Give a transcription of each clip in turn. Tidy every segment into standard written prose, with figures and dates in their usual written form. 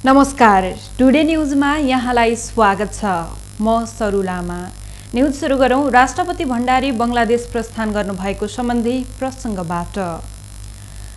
नमस्कार, टुडे न्यूजमा यहाँलाई स्वागत छ। म सरु लामा। न्यूज सुरु गरौं। राष्ट्रपति भण्डारी बंगलादेश प्रस्थान गर्नुभएको सम्बन्धी प्रसंगबाट।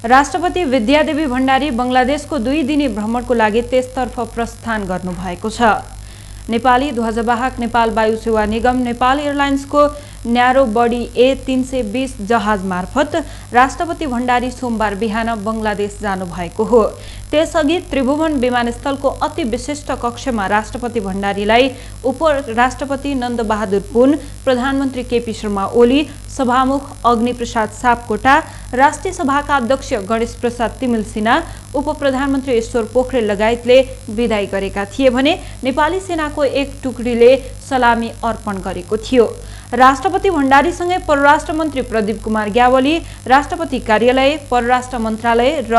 राष्ट्रपति विद्यादेवी भण्डारी बंगलादेशको 2 दिने भ्रमणको लागि त्यसतर्फ प्रस्थान गर्नुभएको छ। नेपाली ध्वजवाहक नेपाल वायु सेवा निगम नेपाल एयरलाइन्सको न्यारो बडी A320 जहाज मार्फत राष्ट्रपति भण्डारी सोमबार बिहान बंगलादेश जानुभएको हो। त्यसअघि त्रिभुवन विमानस्थलको अति विशिष्ट कक्षमा राष्ट्रपति भण्डारीलाई उपराष्ट्रपति नन्दबहादुर पुन, प्रधानमन्त्री केपी शर्मा ओली, सभामुख अग्निप्रसाद सापकोटा, राष्ट्रिय सभाका अध्यक्ष गणेश प्रसाद तिमिल सिन्हा, उपप्रधानमन्त्री ईश्वर पोखरेल लगायतले विदाई गरेका थिए भने नेपाली सेनाको एक टुकडीले सलामी अर्पण गरेको थियो। राष्ट्रपति भण्डारीसँगै परराष्ट्र मन्त्री प्रदीप कुमार ग्यावाली, राष्ट्रपति कार्यालय, परराष्ट्र मन्त्रालय र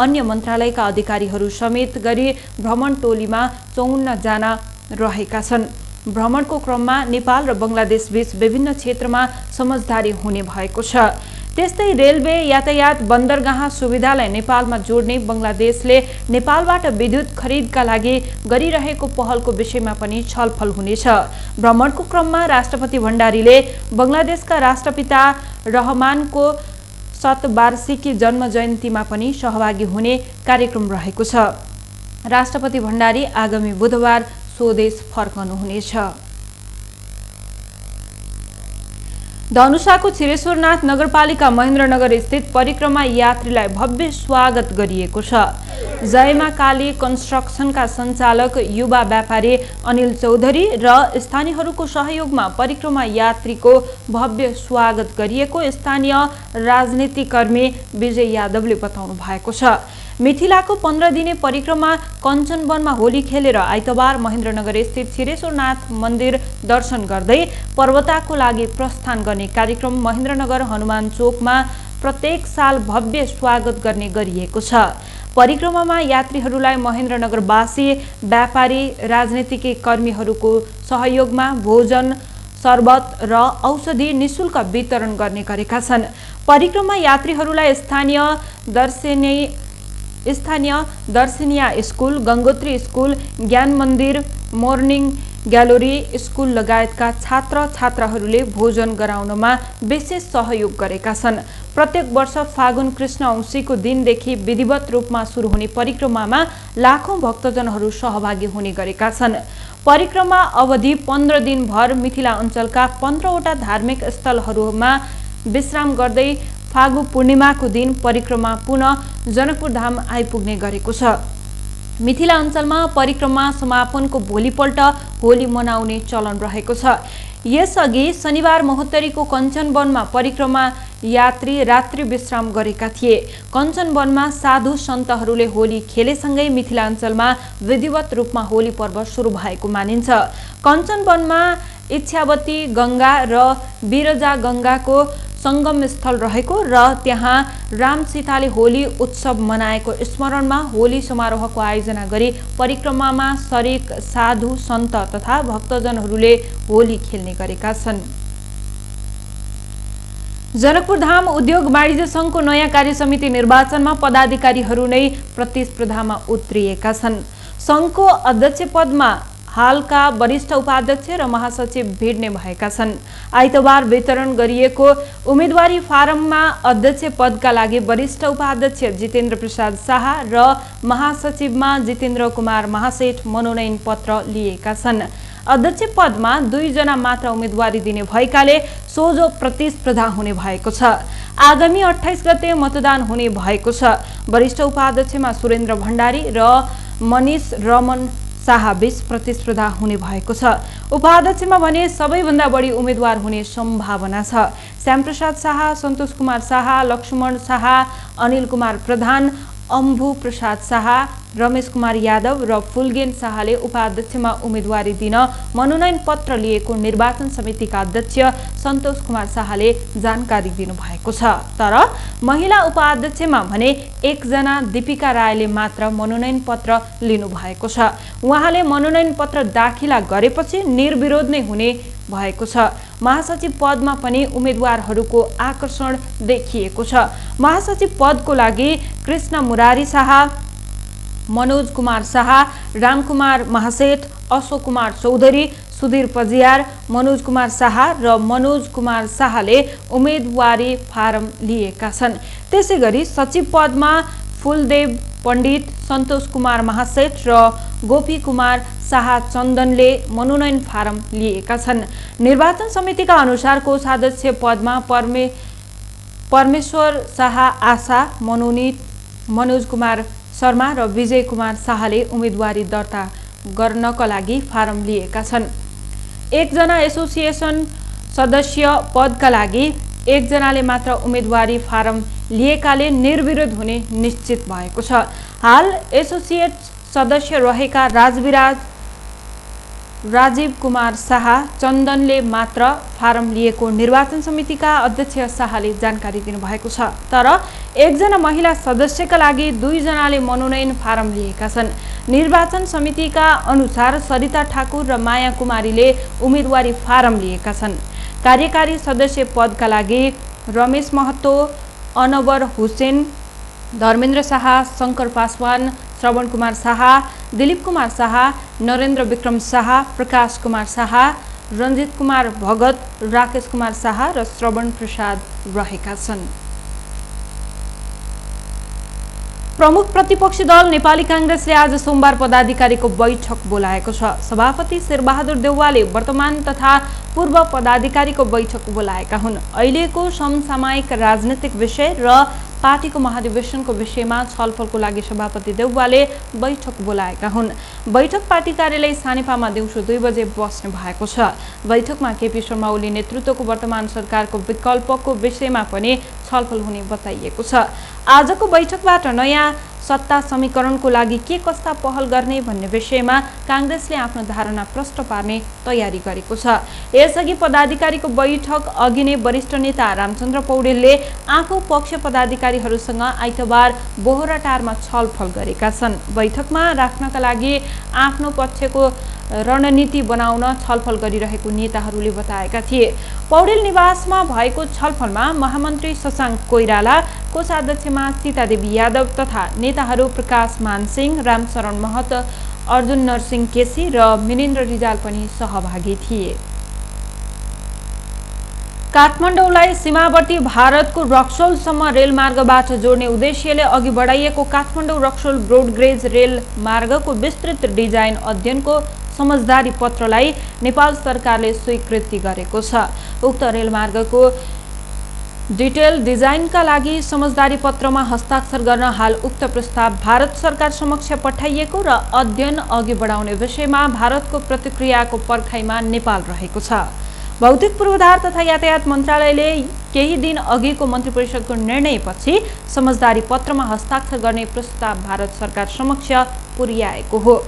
अन्य मन्त्रालयका अधिकारीहरू समेत गरी भ्रमण टोलीमा 54 जना रहेका छन्। भ्रमणको क्रममा नेपाल र बंगलादेश बीच विभिन्न क्षेत्रमा समझदारी हुने भएको छ। त्यस्तै रेलवे, यातायात, बन्दरगाह सुविधालाई नेपालमा जोड्ने बंगलादेशले नेपालबाट विद्युत खरिदका लागि गरिरहेको पहलको विषयमा पनि छलफल हुनेछ। भ्रमणको क्रममा राष्ट्रपति भण्डारीले बंगलादेशका राष्ट्रपिता रहमानको शतवार्षिकी जन्म जयन्तीमा पनि सहभागी हुने कार्यक्रम रहेको छ। राष्ट्रपति भण्डारी आगामी बुधबार स्वदेश फर्कनुहुनेछ। धनुषाको छिरेश्वरनाथ नगरपालिका महेन्द्रनगर स्थित परिक्रमा यात्रीलाई भव्य स्वागत गरिएको छ। जयमा काली कन्स्ट्रक्सनका सञ्चालक युवा व्यापारी अनिल चौधरी र स्थानीयहरूको सहयोगमा परिक्रमा यात्रीको भव्य स्वागत गरिएको स्थानीय राजनीतिकर्मी विजय यादवले बताउनु भएको छ। मिथिलाको 15 दिने परिक्रमा कञ्चनवनमा होली खेलेर आइतबार महेन्द्रनगर स्थित छिरेश्वरनाथ मन्दिर दर्शन गर्दै पर्वताको लागि प्रस्थान गर्ने कार्यक्रम महेन्द्रनगर हनुमान चोकमा प्रत्येक साल भव्य स्वागत गर्ने गरिएको छ। परिक्रमामा यात्रीहरूलाई महेन्द्रनगरवासी, व्यापारी, राजनीतिक कर्मीहरूको सहयोगमा भोजन, शरबत र औषधि निशुल्क वितरण गर्ने गरेका छन्। परिक्रमा यात्रीहरूलाई स्थानीय दर्शनीय स्कुल, गंगोत्री स्कुल, ज्ञान मन्दिर, मोर्निङ ग्यालरी स्कुल लगायतका छात्र छात्राहरूले भोजन गराउनमा विशेष सहयोग गरेका छन्। प्रत्येक वर्ष फागुन कृष्ण औँसीको दिनदेखि विधिवत रूपमा सुरु हुने परिक्रमामा लाखौं भक्तजनहरू सहभागी हुने गरेका छन्। परिक्रमा अवधि 15 दिनभर मिथिला अञ्चलका 15वटा धार्मिक स्थलहरूमा विश्राम गर्दै फागु पूर्णिमाको दिन परिक्रमा पुनः जनकपुर धाम आइपुग्ने गरेको छ। मिथिला अञ्चलमा परिक्रमा समापनको भोलिपल्ट होली मनाउने चलन रहेको छ। यसअघि शनिबार महोत्तरीको कञ्चनवनमा परिक्रमा यात्री रात्रि विश्राम गरेका थिए। कञ्चनवनमा साधु सन्तहरूले होली खेलेसँगै मिथिला अञ्चलमा विधिवत रूपमा होली पर्व सुरु भएको मानिन्छ। कञ्चनवनमा इच्छावती गंगा र बिरजा गंगाको संगम स्थल रहेको र त्यहाँ राम सीताले होली उत्सव मनाएको स्मरणमा होली समारोहको आयोजना गरी परिक्रमामा सरिक साधु सन्त तथा भक्तजनहरूले होली खेल्ने गरेका छन्। जनकपुर धाम उद्योग वाणिज्य संघको नयाँ कार्यसमिति निर्वाचनमा पदाधिकारीहरू नै प्रतिस्पर्धामा उत्रिएका छन्। संघको अध्यक्ष पदमा हालका वरिष्ठ उपाध्यक्ष र महासचिव भिड्ने भएका छन्। आइतबार वितरण गरिएको उम्मेदवारी फारममा अध्यक्ष पदका लागि वरिष्ठ उपाध्यक्ष जितेन्द्र प्रसाद शाह र महासचिवमा जितेन्द्र कुमार महासेठ मनोनयन पत्र लिएका छन्। अध्यक्ष पदमा 2 जना मात्र उम्मेदवारी दिने भएकाले सोझो प्रतिस्पर्धा हुने भएको छ। आगामी 28 गते मतदान हुने भएको छ। वरिष्ठ उपाध्यक्षमा सुरेन्द्र भण्डारी र मनिष रमन शाह बीच प्रतिस्पर्धा हुने भएको छ। उपाध्यक्षमा भने सबैभन्दा बढी उम्मेदवार हुने सम्भावना छ। श्यामप्रसाद शाह, सन्तोष कुमार शाह, लक्ष्मण शाह, अनिल कुमार प्रधान, अम्भु प्रसाद शाह, रमेश कुमार यादव र फुलगेन शाहले उपाध्यक्षमा उम्मेदवारी दिन मनोनयन पत्र लिएको निर्वाचन समितिका अध्यक्ष सन्तोष कुमार शाहले जानकारी दिनुभएको छ। तर महिला उपाध्यक्षमा भने 1 जना दीपिका रायले मात्र मनोनयन पत्र लिनु भएको छ। उहाँले मनोनयन पत्र दाखिला गरेपछि निर्विरोध नै हुने भएको छ। महासचिव पदमा पनि उम्मेदवारहरूको आकर्षण देखिएको छ। महासचिव पदको लागि कृष्ण मुरारी शाह, मनोज कुमार शाह, रामकुमार महासेठ, अशोक कुमार चौधरी, सुधीर पजियार, मनोज कुमार शाह र मनोज कुमार शाहले उम्मेदवारी फारम लिएका छन्। त्यसैगरी सचिव पदमा फूलदेव पण्डित, सन्तोष कुमार महासेठ र गोपी कुमार शाह चन्दनले मनोनयन फारम लिएका छन्। निर्वाचन समितिका अनुसार कोषाध्यक्ष पदमा परमेश्वर शाह आशा मनोनित, मनोज कुमार शर्मा र विजय कुमार शाहले उम्मेदवारी दर्ता गर्नका लागि फारम लिएका छन्। एकजना एसोसिएसन सदस्य पदका लागि एकजनाले मात्र उम्मेदवारी फारम लिएकाले निर्विरोध हुने निश्चित भएको छ। हाल एसोसिएट सदस्य रहेका राजीव कुमार शाह चन्दनले मात्र फारम लिएको निर्वाचन समितिका अध्यक्ष शाहले जानकारी दिनुभएको छ। तर एकजना महिला सदस्यका लागि 2 जनाले मनोनयन फारम लिएका छन्। निर्वाचन समितिका अनुसार सरिता ठाकुर र माया कुमारीले उम्मेदवारी फारम लिएका छन्। कार्यकारी सदस्य पदका लागि रमेश महतो, अनवर हुसेन, धर्मेन्द्र शाह, शङ्कर पासवान, श्रवण कुमार शाह, दिलीप कुमार शाह, नरेन्द्र विक्रम शाह, प्रकाश कुमार शाह, रञ्जित कुमार भगत, राकेश कुमार शाह र श्रवण प्रसाद रहेका छन्। प्रमुख प्रतिपक्षी दल नेपाली कांग्रेसले आज सोमबार पदाधिकारीको बैठक बोलाएको छ। सभापति शेरबहादुर देउवाले वर्तमान तथा पूर्व पदाधिकारीको बैठक बोलाएका हुन्। अहिलेको समसामयिक राजनीतिक विषय र पार्टीको महाधिवेशनको विषयमा छलफलको लागि सभापति देउवाले बैठक बोलाएका हुन्। बैठक पार्टी कार्यालय सानेपामा दिउँसो 2 बजे बस्ने भएको छ। बैठकमा केपी शर्मा ओली नेतृत्वको वर्तमान सरकारको विकल्पको विषयमा पनि छलफल हुने बताइएको छ। आजको बैठकबाट नयाँ सत्ता समीकरणको लागि के कस्ता पहल गर्ने भन्ने विषयमा कांग्रेसले आफ्नो धारणा प्रष्ट पार्ने तयारी गरेको छ। यसअघि पदाधिकारीको बैठक अघि नै वरिष्ठ नेता रामचन्द्र पौडेलले आफू पक्ष पदाधिकारीहरूसँग आइतबार बोहराटारमा छलफल गरेका छन्। बैठकमा राख्नका लागि आफ्नो पक्षको रणनीति बनाउन छलफल गरिरहेको नेताहरूले बताएका थिए। पौडेल निवासमा भएको छलफलमा महामन्त्री शशाङ्क कोइराला, कोषाध्यक्षमा सीतादेवी यादव तथा नेताहरू प्रकाश मानसिंह, रामशरण महत, अर्जुन नरसिंह केसी र मिनेन्द्र रिजाल पनि सहभागी थिए। काठमाडौँलाई सीमावर्ती भारतको रक्सौलसम्म रेलमार्गबाट जोड्ने उद्देश्यले अघि बढाइएको काठमाडौँ रक्सौल ब्रोडगेज रेल मार्गको विस्तृत डिजाइन अध्ययनको समझदारी पत्रलाई नेपाल सरकारले स्वीकृति गरेको छ। उक्त रेलमार्गको डिटेल डिजाइनका लागि समझदारी पत्रमा हस्ताक्षर गर्न हाल उक्त प्रस्ताव भारत सरकार समक्ष पठाइएको र अध्ययन अघि बढाउने विषयमा भारतको प्रतिक्रियाको पर्खाइमा नेपाल रहेको छ। भौतिक पूर्वाधार तथा यातायात मन्त्रालयले केही दिन अघिको मन्त्री परिषदको निर्णयपछि समझदारी पत्रमा हस्ताक्षर गर्ने प्रस्ताव भारत सरकार समक्ष पुर्याएको हो।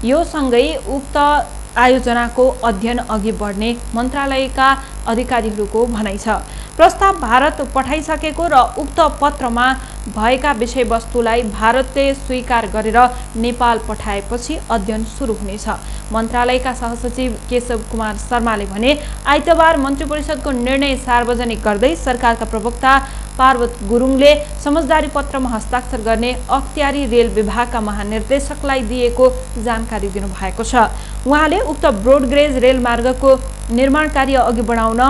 यो सँगै उक्त आयोजनाको अध्ययन अघि बढ्ने मन्त्रालयका अधिकारीहरूको भनाइ छ। प्रस्ताव भारत पठाइसकेको र उक्त पत्रमा भएका विषयवस्तुलाई भारतले स्वीकार गरेर नेपाल पठाएपछि अध्ययन सुरु हुनेछ। मन्त्रालयका सहसचिव केशव कुमार शर्माले भने आइतबार मन्त्री परिषदको निर्णय सार्वजनिक गर्दै सरकारका प्रवक्ता पार्वत गुरुङले समझदारी पत्रमा हस्ताक्षर गर्ने अख्तियारी रेल विभागका महानिर्देशकलाई दिएको जानकारी दिनुभएको छ। उहाँले उक्त ब्रोडगेज रेलमार्गको निर्माण कार्य अघि बढाउन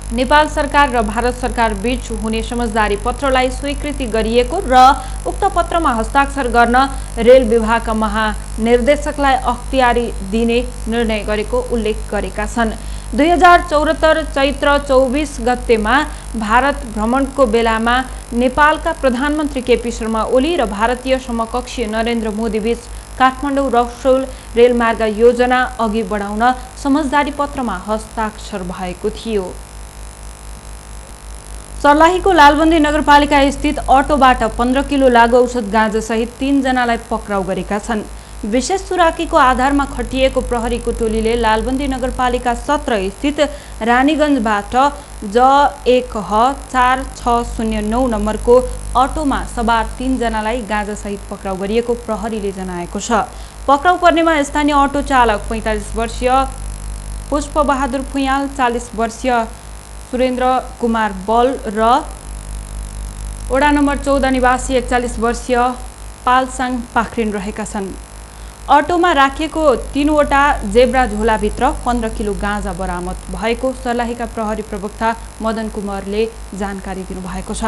नेपाल सरकार र भारत सरकार बीच हुने समझदारी पत्रलाई स्वीकृति गरिएको र उक्त पत्रमा हस्ताक्षर गर्न रेल विभागका महानिर्देशकलाई अख्तियारी दिने निर्णय गरेको उल्लेख गरेका छन्। 2074 चैत्र 24 गतेमा भारत भ्रमणको बेलामा नेपालका प्रधानमन्त्री केपी शर्मा ओली र भारतीय समकक्षी नरेन्द्र मोदी बीच काठमाडौँ रक्सौल रेलमार्ग योजना अघि बढाउन समझदारी पत्रमा हस्ताक्षर भएको थियो। सर्लाहीको लालबन्दी नगरपालिका स्थित अटोबाट 15 किलो लागु औषध गाँजासहित 3 जनालाई पक्राउ गरेका छन्। विशेष सुराकीको आधारमा खटिएको प्रहरीको टोलीले लालबन्दी नगरपालिका 17 स्थित रानीगञ्जबाट J1H4609 नम्बरको अटोमा सवार 3 जनालाई गाँजासहित पक्राउ गरिएको प्रहरीले जनाएको छ। पक्राउ पर्नेमा स्थानीय अटो चालक 45 वर्षीय पुष्पबहादुर फुयाल, 40 वर्षीय सुरेन्द्र कुमार बल र वडा नम्बर 14 निवासी 41 वर्षीय पालसाङ पाखरिन रहेका छन्। अटोमा राखिएको 3वटा जेब्रा झोलाभित्र 15 किलो गाँजा बरामद भएको सर्लाहीका प्रहरी प्रवक्ता मदन कुमारले जानकारी दिनुभएको छ।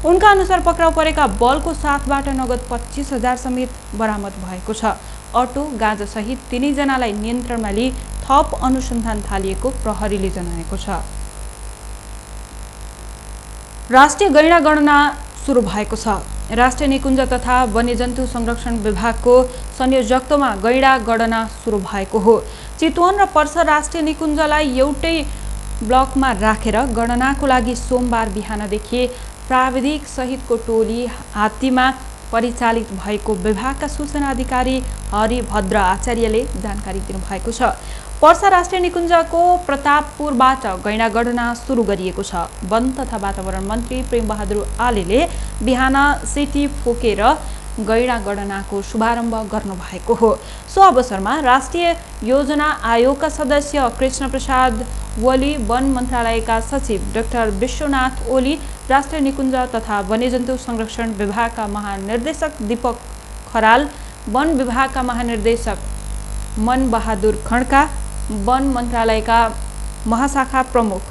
उनका अनुसार पक्राउ परेका बलको साथबाट नगद 25,000 समेत बरामद भएको छ। अटो गाँजा सहित तीनैजनालाई नियन्त्रणमा लिई थप अनुसन्धान थालिएको प्रहरीले जनाएको छ। राष्ट्रिय गैंडा गणना सुरु भएको छ। राष्ट्रिय निकुञ्ज तथा वन्यजन्तु संरक्षण विभागको संयोजकत्वमा गैंडा गणना सुरु भएको हो। चितवन र पर्सा राष्ट्रिय निकुञ्जलाई एउटै ब्लकमा राखेर गणनाको लागि सोमबार बिहानदेखि प्राविधिक सहितको टोली हात्तीमा परिचालित भएको विभागका सूचना अधिकारी हरिभद्र आचार्यले जानकारी दिनुभएको छ। पर्सा राष्ट्रिय निकुञ्जको प्रतापपुरबाट गैंडा गणना सुरु गरिएको छ। वन तथा वातावरण मन्त्री प्रेमबहादुर आलेले बिहान सेती फुकेर गैंडा गणनाको शुभारम्भ गर्नुभएको हो। सो अवसरमा राष्ट्रिय योजना आयोगका सदस्य कृष्ण प्रसाद ओली, वन मन्त्रालयका सचिव डाक्टर विश्वनाथ ओली, राष्ट्रिय निकुञ्ज तथा वन्यजन्तु संरक्षण विभागका महानिर्देशक दीपक खराल, वन विभागका महानिर्देशक मन बहादुर खड्का, वन मन्त्रालयका महाशाखा प्रमुख,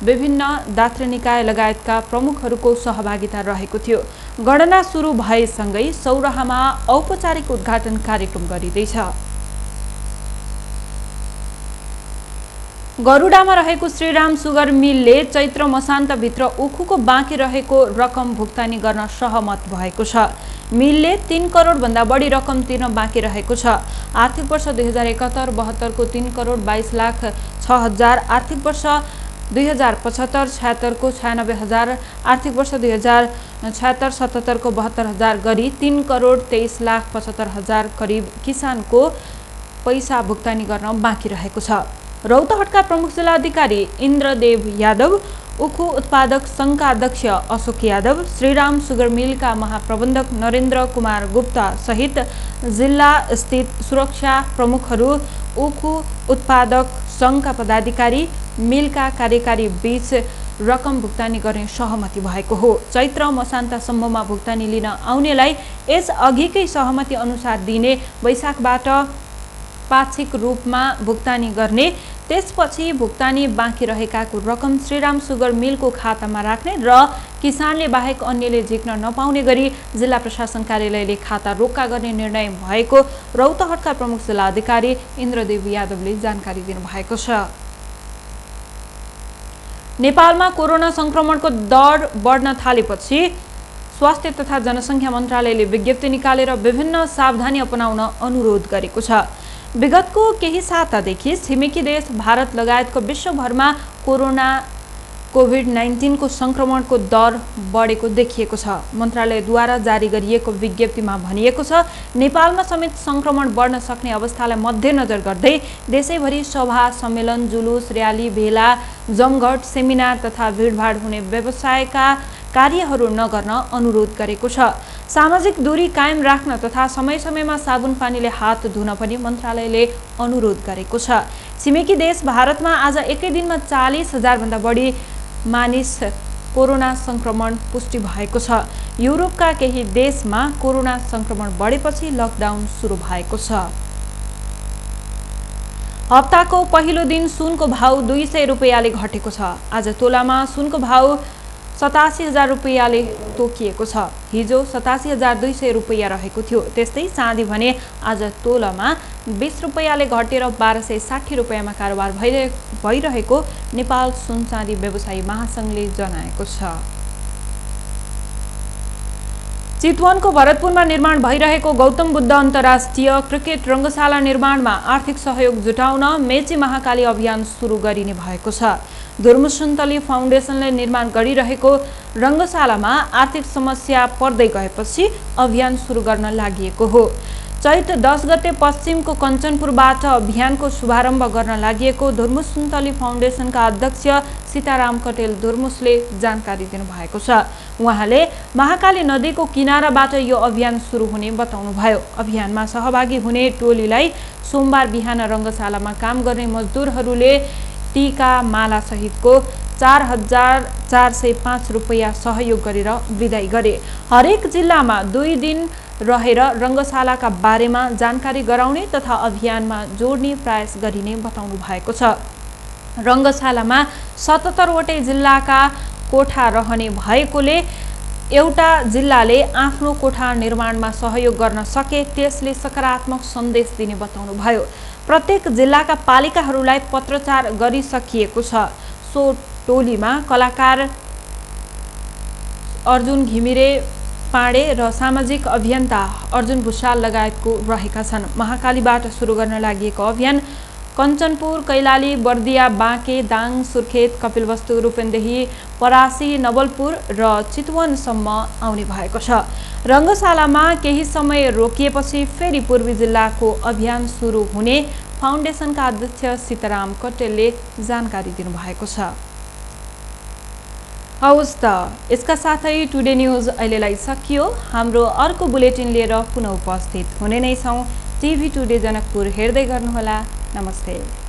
विभिन्न दात्री निकाय लगायतका प्रमुखहरूको सहभागिता रहेको थियो। गणना सुरु भएसँगै सौराहामा औपचारिक उद्घाटन कार्यक्रम गरिँदैछ। गरुडामा रहेको श्रीराम सुगर मिलले चैत्र मसान्तभित्र उखुको बाँकी रहेको रकम भुक्तानी गर्न सहमत भएको छ। मिलले 3 करोड भन्दा बढी रकम तिर्न बाँकी रहेको छ। आर्थिक वर्ष 2071-72 को 3 करोड 22 लाख 6 हजार, आर्थिक वर्ष 2075-76 को 96 हजार, आर्थिक वर्ष 2076-77 को 72 हजार गरी 3 करोड 23 लाख 75 हजार करिब किसानको पैसा भुक्तानी गर्न बाँकी रहेको छ। रौतहटका प्रमुख जिल्ला अधिकारी इन्द्रदेव यादव, उखु उत्पादक संघका अध्यक्ष अशोक यादव, श्रीराम सुगर मिलका महाप्रबन्धक नरेन्द्र कुमार गुप्ता सहित जिल्ला स्थित सुरक्षा प्रमुखहरू, उखु उत्पादक संघका पदाधिकारी, मिलका कार्यकारी बीच रकम भुक्तानी गर्ने सहमति भएको हो। चैत्र मसान्तसम्ममा भुक्तानी लिन आउनेलाई यस अघिकै सहमति अनुसार दिने, वैशाखबाट पाक्षिक रूपमा भुक्तानी गर्ने, त्यसपछि भुक्तानी बाँकी रहेकाको रकम श्रीराम सुगर मिलको खातामा राख्ने र किसानले बाहेक अन्यले झिक्न नपाउने गरी जिल्ला प्रशासन कार्यालयले खाता रोक्का गर्ने निर्णय भएको रौतहटका प्रमुख जिल्ला अधिकारी इन्द्रदेव यादवले जानकारी दिनुभएको छ। नेपालमा कोरोना संक्रमणको दर बढ्न थालेपछि स्वास्थ्य तथा जनसङ्ख्या मन्त्रालयले विज्ञप्ति निकालेर विभिन्न सावधानी अपनाउन अनुरोध गरेको छ। विगतको केही सातादेखि छिमेकी देश भारत लगायतको विश्वभरमा कोभिड-19 को संक्रमणको दर बढेको देखिएको छ। मन्त्रालयद्वारा जारी गरिएको विज्ञप्तिमा भनिएको छ, नेपालमा समेत संक्रमण बढ्न सक्ने अवस्थालाई मध्यनजर गर्दै देशैभरि सभा, सम्मेलन, जुलुस, र्याली, भेला, जमघट, सेमिनार तथा भिडभाड हुने व्यवसायका कार्यहरू नगर्न अनुरोध गरेको छ। सामाजिक दूरी कायम राख्न तथा समय समयमा साबुन पानीले हात धुन पनि मन्त्रालयले अनुरोध गरेको छ। छिमेकी देश भारतमा आज एकै दिनमा 40,000 भन्दा बढी मानिस कोरोना संक्रमण पुष्टि भएको छ। युरोपका केही देशमा कोरोना संक्रमण बढेपछि लकडाउन सुरु भएको छ। हप्ताको पहिलो दिन सुनको भाउ 200 रुपैयाँले घटेको छ। आज तोलामा सुनको भाउ 87,000 रुपैयाँले तोकिएको छ। हिजो 87,200 रुपैयाँ रहेको थियो। त्यस्तै चाँदी भने आज तोलामा 20 रुपैयाँले घटेर 1260 रुपैयाँमा कारोबार भइरहेको नेपाल सुन चाँदी व्यवसायी महासंघले जनाएको छ। चितवनको भरतपुरमा निर्माण भइरहेको गौतम बुद्ध अन्तर्राष्ट्रिय क्रिकेट रङ्गशाला निर्माणमा आर्थिक सहयोग जुटाउन मेची महाकाली अभियान सुरु गरिने भएको छ। धुर्मुसुन्तली फाउन्डेसनले निर्माण गरिरहेको रङ्गशालामा आर्थिक समस्या पर्दै गएपछि अभियान सुरु गर्न लागिएको हो। चैत 10 गते पश्चिमको कञ्चनपुरबाट अभियानको शुभारम्भ गर्न लागिएको धुर्मुसुन्तली फाउन्डेसनका अध्यक्ष सीताराम कटेल धुर्मुसले जानकारी दिनुभएको छ। उहाँले महाकाली नदीको किनाराबाट यो अभियान सुरु हुने बताउनुभयो। अभियानमा सहभागी हुने टोलीलाई सोमबार बिहान रङ्गशालामा काम गर्ने मजदुरहरूले टीका माला सहितको 4,405 रुपैयाँ सहयोग गरेर विदाई गरे। हरेक जिल्लामा 2 दिन रहेर रङ्गशालाका बारेमा जानकारी गराउने तथा अभियानमा जोड्ने प्रयास गरिने बताउनु भएको छ। रङ्गशालामा 77 वटै जिल्लाका कोठा रहने भएकोले एउटा जिल्लाले आफ्नो कोठा निर्माणमा सहयोग गर्न सके त्यसले सकारात्मक सन्देश दिने बताउनुभयो। प्रत्येक जिल्लाका पालिकाहरूलाई पत्रचार गरिसकिएको छ। सो टोलीमा कलाकार अर्जुन घिमिरे पाडे र सामाजिक अभियन्ता अर्जुन भुषाल लगायतको रहेका छन्। महाकालीबाट सुरु गर्न लागि अभियान कञ्चनपुर, कैलाली, बर्दिया, बाँके, दाङ, सुर्खेत, कपिलवस्तु, रूपन्देही, परासी, नवलपुर र चितवनसम्म आउने भएको छ। रङ्गशालामा केही समय रोकिएपछि फेरि पूर्वी जिल्लाको अभियान सुरु हुने फाउन्डेसनका अध्यक्ष सीताराम कटेलले जानकारी दिनुभएको छ। हवस् त, यसका साथै टुडे न्युज अहिलेलाई सकियो। हाम्रो अर्को बुलेटिन लिएर पुनः उपस्थित हुने नै छौँ। टिभी टुडे जनकपुर हेर्दै गर्नुहोला। नमस्ते।